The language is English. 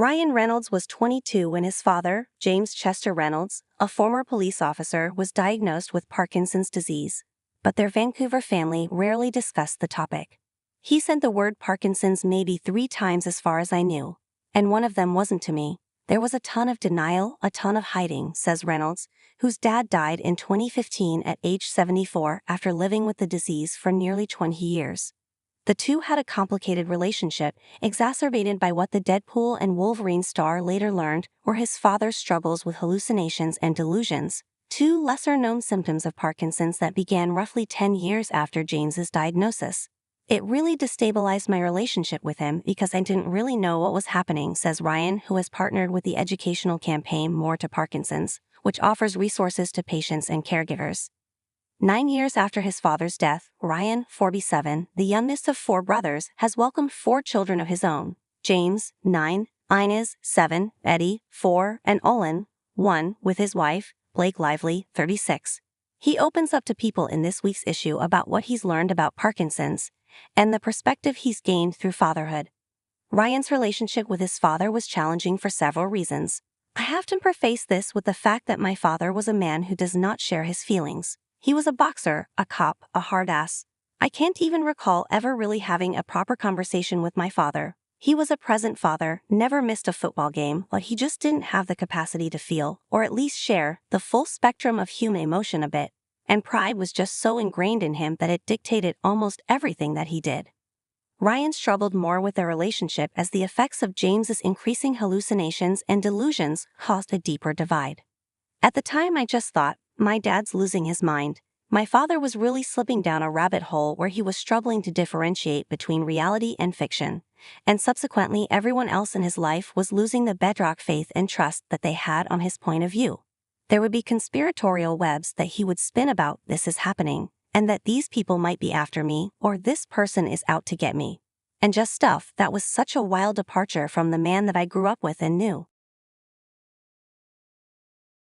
Ryan Reynolds was 22 when his father, James Chester Reynolds, a former police officer, was diagnosed with Parkinson's disease, but their Vancouver family rarely discussed the topic. He said the word Parkinson's maybe 3 times as far as I knew, and one of them wasn't to me. There was a ton of denial, a ton of hiding, says Reynolds, whose dad died in 2015 at age 74 after living with the disease for nearly 20 years. The two had a complicated relationship, exacerbated by what the Deadpool and Wolverine star later learned were his father's struggles with hallucinations and delusions, two lesser-known symptoms of Parkinson's that began roughly 10 years after James's diagnosis. It really destabilized my relationship with him because I didn't really know what was happening, says Ryan, who has partnered with the educational campaign More to Parkinson's, which offers resources to patients and caregivers. 9 years after his father's death, Ryan, 47, the youngest of 4 brothers, has welcomed 4 children of his own: James, 9, Inez, 7, Eddie, 4, and Olin, 1, with his wife, Blake Lively, 36. He opens up to people in this week's issue about what he's learned about Parkinson's and the perspective he's gained through fatherhood. Ryan's relationship with his father was challenging for several reasons. I have to preface this with the fact that my father was a man who does not share his feelings. He was a boxer, a cop, a hard ass. I can't even recall ever really having a proper conversation with my father. He was a present father, never missed a football game, but he just didn't have the capacity to feel, or at least share, the full spectrum of human emotion a bit. And pride was just so ingrained in him that it dictated almost everything that he did. Ryan struggled more with their relationship as the effects of James's increasing hallucinations and delusions caused a deeper divide. At the time, I just thought, my dad's losing his mind. My father was really slipping down a rabbit hole where he was struggling to differentiate between reality and fiction, and subsequently everyone else in his life was losing the bedrock faith and trust that they had on his point of view. There would be conspiratorial webs that he would spin about this is happening, and that these people might be after me, or this person is out to get me. And just stuff that was such a wild departure from the man that I grew up with and knew.